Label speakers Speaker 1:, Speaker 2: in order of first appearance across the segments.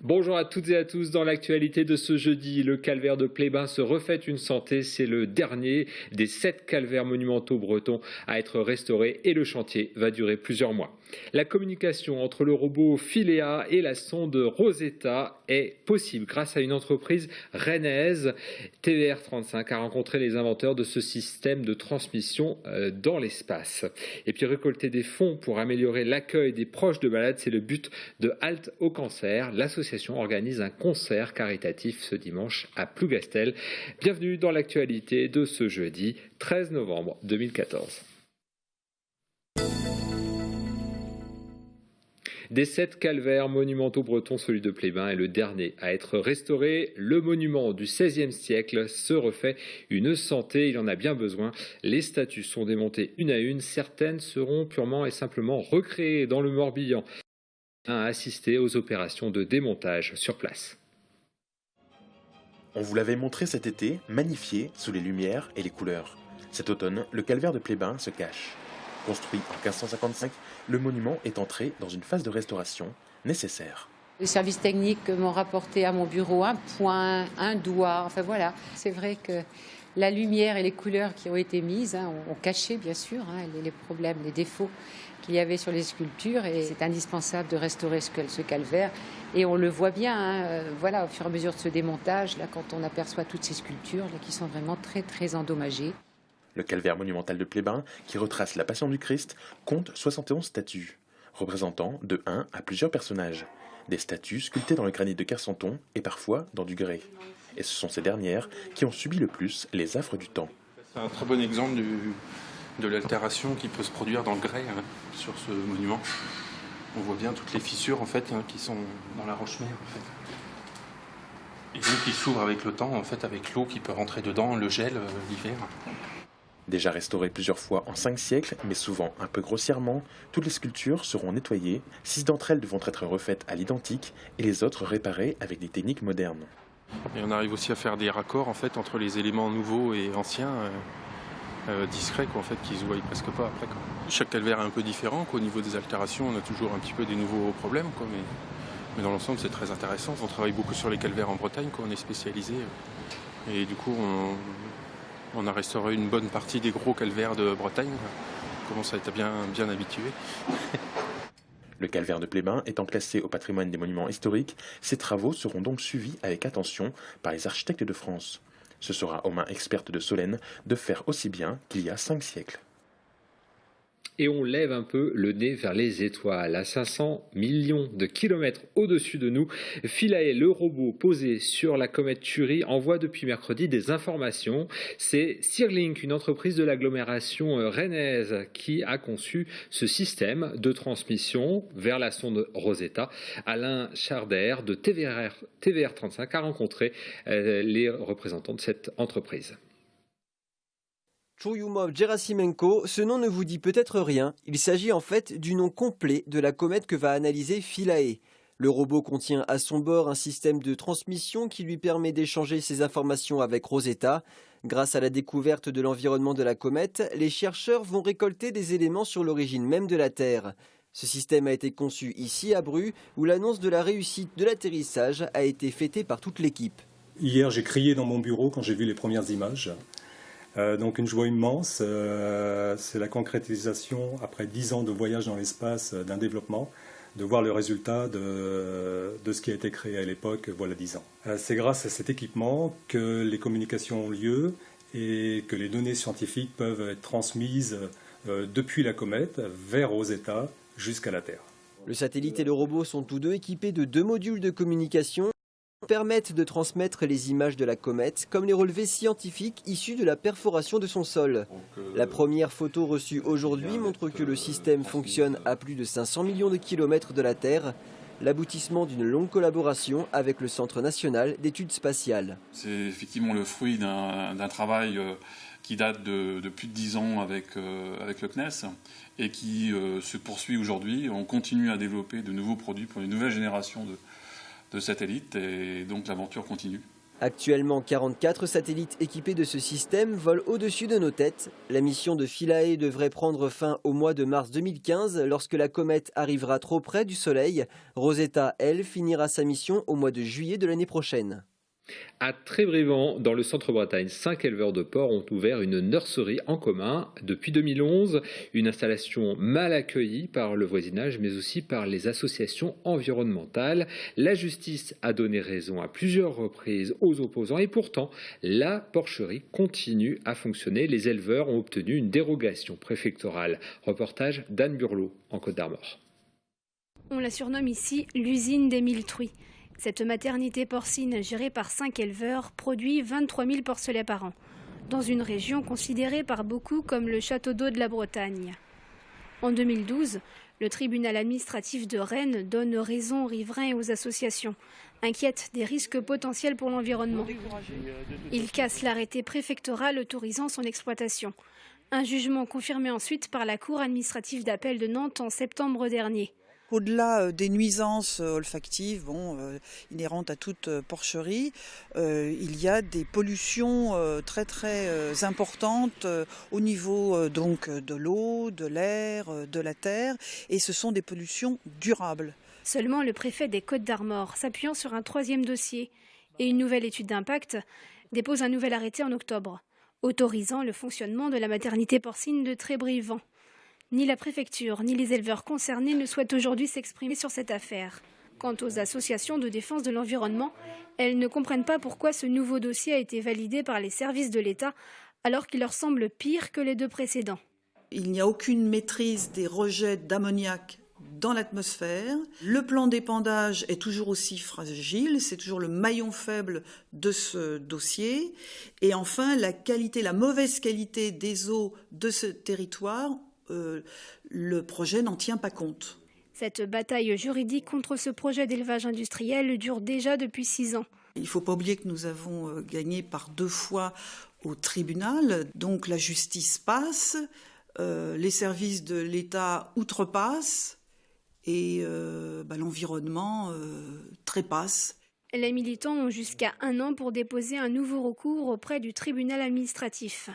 Speaker 1: Bonjour à toutes et à tous. Dans l'actualité de ce jeudi, le calvaire de Plébain se refait une santé. C'est le dernier des 7 calvaires monumentaux bretons à être restaurés et le chantier va durer plusieurs mois. La communication entre le robot Philéa et la sonde Rosetta est possible grâce à une entreprise rennaise. TVR35 a rencontré les inventeurs de ce système de transmission dans l'espace. Et puis récolter des fonds pour améliorer l'accueil des proches de malades, c'est le but de Halte au cancer. L'association organise un concert caritatif ce dimanche à Plougastel. Bienvenue dans l'actualité de ce jeudi 13 novembre 2014. Des 7 calvaires monumentaux bretons, celui de Plébain est le dernier à être restauré. Le monument du XVIe siècle se refait une santé, il en a bien besoin. Les statues sont démontées une à une, certaines seront purement et simplement recréées dans le Morbihan. A assisté aux opérations de démontage sur place.
Speaker 2: On vous l'avait montré cet été, magnifié sous les lumières et les couleurs. Cet automne, le calvaire de Plébain se cache. Construit en 1555, le monument est entré dans une phase de restauration nécessaire.
Speaker 3: Les services techniques m'ont rapporté à mon bureau un point, un doigt, enfin voilà. C'est vrai que la lumière et les couleurs qui ont été mises ont caché bien sûr les problèmes, les défauts qu'il y avait sur les sculptures et c'est indispensable de restaurer ce calvaire et on le voit bien, voilà, au fur et à mesure de ce démontage, là, quand on aperçoit toutes ces sculptures là, qui sont vraiment très très endommagées.
Speaker 2: Le calvaire monumental de Plébain, qui retrace la Passion du Christ, compte 71 statues, représentant de 1 à plusieurs personnages. Des statues sculptées dans le granit de Kersanton et parfois dans du grès. Et ce sont ces dernières qui ont subi le plus les affres du temps.
Speaker 4: C'est un très bon exemple de l'altération qui peut se produire dans le grès sur ce monument. On voit bien toutes les fissures en fait, qui sont dans la roche-mère. En fait. Et donc qui s'ouvrent avec le temps, en fait, avec l'eau qui peut rentrer dedans, le gel l'hiver.
Speaker 2: Déjà restaurées plusieurs fois en 5 siècles, mais souvent un peu grossièrement, toutes les sculptures seront nettoyées, 6 d'entre elles devront être refaites à l'identique et les autres réparées avec des techniques modernes.
Speaker 4: Et on arrive aussi à faire des raccords en fait, entre les éléments nouveaux et anciens, discrets quoi, en fait, qui se voient presque pas après. Quoi. Chaque calvaire est un peu différent. Quoi. Au niveau des altérations, on a toujours un petit peu des nouveaux problèmes, quoi, mais dans l'ensemble c'est très intéressant. On travaille beaucoup sur les calvaires en Bretagne, quoi, on est spécialisé. Et du coup on a restauré une bonne partie des gros calvaires de Bretagne. On commence à être bien habitué.
Speaker 2: Le calvaire de Plébain étant classé au patrimoine des monuments historiques, ces travaux seront donc suivis avec attention par les architectes de France. Ce sera aux mains expertes de Solène de faire aussi bien qu'il y a 5 siècles.
Speaker 1: Et on lève un peu le nez vers les étoiles. À 500 millions de kilomètres au-dessus de nous, Philae, le robot posé sur la comète Chury, envoie depuis mercredi des informations. C'est Sirlink, une entreprise de l'agglomération rennaise, qui a conçu ce système de transmission vers la sonde Rosetta. Alain Charder de TVR35 a rencontré les représentants de cette entreprise.
Speaker 5: Churyumov Gerasimenko, ce nom ne vous dit peut-être rien. Il s'agit en fait du nom complet de la comète que va analyser Philae. Le robot contient à son bord un système de transmission qui lui permet d'échanger ses informations avec Rosetta. Grâce à la découverte de l'environnement de la comète, les chercheurs vont récolter des éléments sur l'origine même de la Terre. Ce système a été conçu ici à Bru, où l'annonce de la réussite de l'atterrissage a été fêtée par toute l'équipe.
Speaker 6: Hier, j'ai crié dans mon bureau quand j'ai vu les premières images. Donc une joie immense, c'est la concrétisation après 10 ans de voyage dans l'espace d'un développement, de voir le résultat de ce qui a été créé à l'époque, voilà 10 ans. C'est grâce à cet équipement que les communications ont lieu et que les données scientifiques peuvent être transmises depuis la comète vers Rosetta jusqu'à la Terre.
Speaker 5: Le satellite et le robot sont tous deux équipés de 2 modules de communication permettent de transmettre les images de la comète, comme les relevés scientifiques issus de la perforation de son sol. La première photo reçue aujourd'hui montre que le système fonctionne à plus de 500 millions de kilomètres de la Terre, l'aboutissement d'une longue collaboration avec le Centre national d'études spatiales.
Speaker 7: C'est effectivement le fruit d'un travail qui date de plus de 10 ans avec le CNES et qui se poursuit aujourd'hui. On continue à développer de nouveaux produits pour une nouvelle génération de satellites et donc l'aventure continue.
Speaker 5: Actuellement, 44 satellites équipés de ce système volent au-dessus de nos têtes. La mission de Philae devrait prendre fin au mois de mars 2015 lorsque la comète arrivera trop près du Soleil. Rosetta, elle, finira sa mission au mois de juillet de l'année prochaine.
Speaker 1: À Trébrivant, dans le centre-Bretagne, 5 éleveurs de porcs ont ouvert une nurserie en commun depuis 2011. Une installation mal accueillie par le voisinage, mais aussi par les associations environnementales. La justice a donné raison à plusieurs reprises aux opposants et pourtant, la porcherie continue à fonctionner. Les éleveurs ont obtenu une dérogation préfectorale. Reportage d'Anne Burlot en Côte-d'Armor.
Speaker 8: On la surnomme ici l'usine des 1000 truies. Cette maternité porcine gérée par 5 éleveurs produit 23 000 porcelets par an, dans une région considérée par beaucoup comme le château d'eau de la Bretagne. En 2012, le tribunal administratif de Rennes donne raison aux riverains et aux associations, inquiète des risques potentiels pour l'environnement. Il casse l'arrêté préfectoral autorisant son exploitation. Un jugement confirmé ensuite par la Cour administrative d'appel de Nantes en septembre dernier.
Speaker 9: Au-delà des nuisances olfactives inhérentes à toute porcherie, il y a des pollutions très importantes au niveau donc de l'eau, de l'air, de la terre, et ce sont des pollutions durables.
Speaker 8: Seulement le préfet des Côtes-d'Armor, s'appuyant sur un 3e dossier et une nouvelle étude d'impact, dépose un nouvel arrêté en octobre, autorisant le fonctionnement de la maternité porcine de Trébrivant. Ni la préfecture, ni les éleveurs concernés ne souhaitent aujourd'hui s'exprimer sur cette affaire. Quant aux associations de défense de l'environnement, elles ne comprennent pas pourquoi ce nouveau dossier a été validé par les services de l'État, alors qu'il leur semble pire que les 2 précédents.
Speaker 9: Il n'y a aucune maîtrise des rejets d'ammoniac dans l'atmosphère. Le plan d'épandage est toujours aussi fragile, c'est toujours le maillon faible de ce dossier. Et enfin, la mauvaise qualité des eaux de ce territoire, le projet n'en tient pas compte.
Speaker 8: Cette bataille juridique contre ce projet d'élevage industriel dure déjà depuis 6 ans.
Speaker 9: Il ne faut pas oublier que nous avons gagné par 2 fois au tribunal, donc la justice passe, les services de l'État outrepassent et l'environnement trépasse.
Speaker 8: Les militants ont jusqu'à 1 an pour déposer un nouveau recours auprès du tribunal administratif.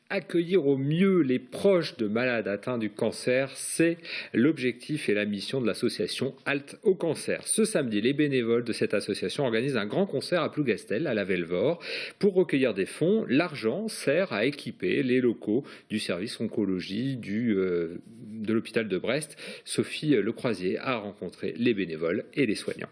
Speaker 1: Accueillir au mieux les proches de malades atteints du cancer, c'est l'objectif et la mission de l'association Halte au cancer. Ce samedi, les bénévoles de cette association organisent un grand concert à Plougastel, à la Velvore. Pour recueillir des fonds, l'argent sert à équiper les locaux du service oncologie de l'hôpital de Brest. Sophie Lecroisier a rencontré les bénévoles et les soignants.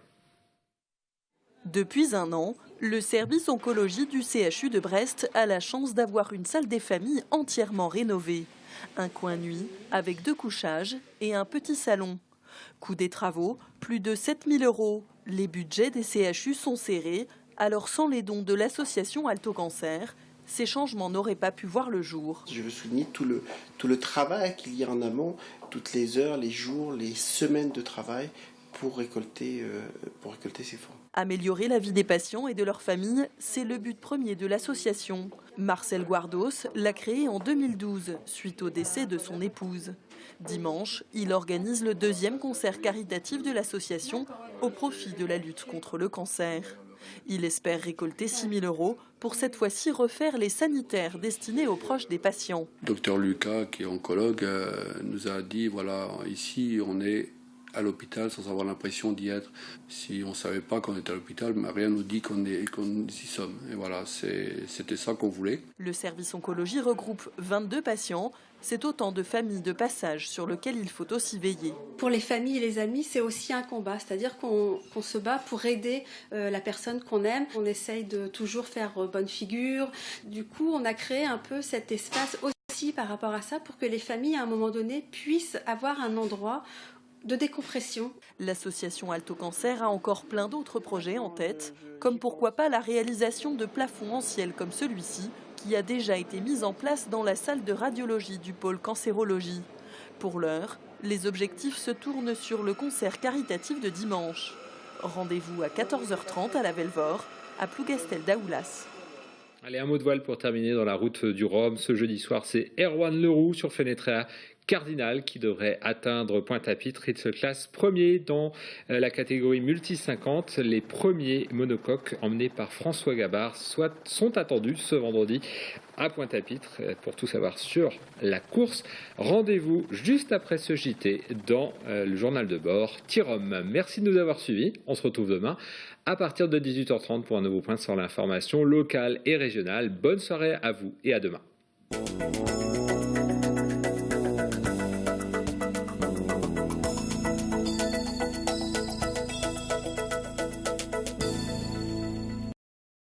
Speaker 10: Depuis 1 an, le service oncologie du CHU de Brest a la chance d'avoir une salle des familles entièrement rénovée. Un coin nuit avec 2 couchages et un petit salon. Coût des travaux, plus de 7 000 €. Les budgets des CHU sont serrés, alors sans les dons de l'association Alto Cancer, ces changements n'auraient pas pu voir le jour.
Speaker 11: Je veux souligner tout le travail qu'il y a en amont, toutes les heures, les jours, les semaines de travail pour récolter ces fonds.
Speaker 10: Améliorer la vie des patients et de leurs familles, c'est le but premier de l'association. Marcel Guardos l'a créée en 2012, suite au décès de son épouse. Dimanche, il organise le 2e concert caritatif de l'association au profit de la lutte contre le cancer. Il espère récolter 6 000 € pour cette fois-ci refaire les sanitaires destinés aux proches des patients.
Speaker 12: Docteur Lucas, qui est oncologue, nous a dit, voilà, ici on est à l'hôpital sans avoir l'impression d'y être. Si on ne savait pas qu'on était à l'hôpital, mais rien nous dit qu'on y sommes. Et voilà, c'était ça qu'on voulait.
Speaker 10: Le service oncologie regroupe 22 patients. C'est autant de familles de passage sur lequel il faut aussi veiller.
Speaker 13: Pour les familles et les amis, c'est aussi un combat. C'est-à-dire qu'on se bat pour aider la personne qu'on aime. On essaye de toujours faire bonne figure. Du coup, on a créé un peu cet espace aussi par rapport à ça pour que les familles, à un moment donné, puissent avoir un endroit de décompression.
Speaker 10: L'association Alto Cancer a encore plein d'autres projets en tête, comme pourquoi pas la réalisation de plafonds en ciel comme celui-ci, qui a déjà été mis en place dans la salle de radiologie du pôle cancérologie. Pour l'heure, les objectifs se tournent sur le concert caritatif de dimanche. Rendez-vous à 14h30 à la Velvore, à Plougastel d'Aoulas.
Speaker 1: Allez, un mot de voile pour terminer dans la route du Rhum. Ce jeudi soir, c'est Erwan Leroux sur Fenetrea Cardinal qui devrait atteindre Pointe-à-Pitre. Il se classe premier dans la catégorie multi 50. Les premiers monocoques emmenés par François Gabard sont attendus ce vendredi à Pointe-à-Pitre. Pour tout savoir sur la course, rendez-vous juste après ce JT dans le journal de bord Tirom. Merci de nous avoir suivis. On se retrouve demain à partir de 18h30 pour un nouveau point sur l'information locale et régionale. Bonne soirée à vous et à demain.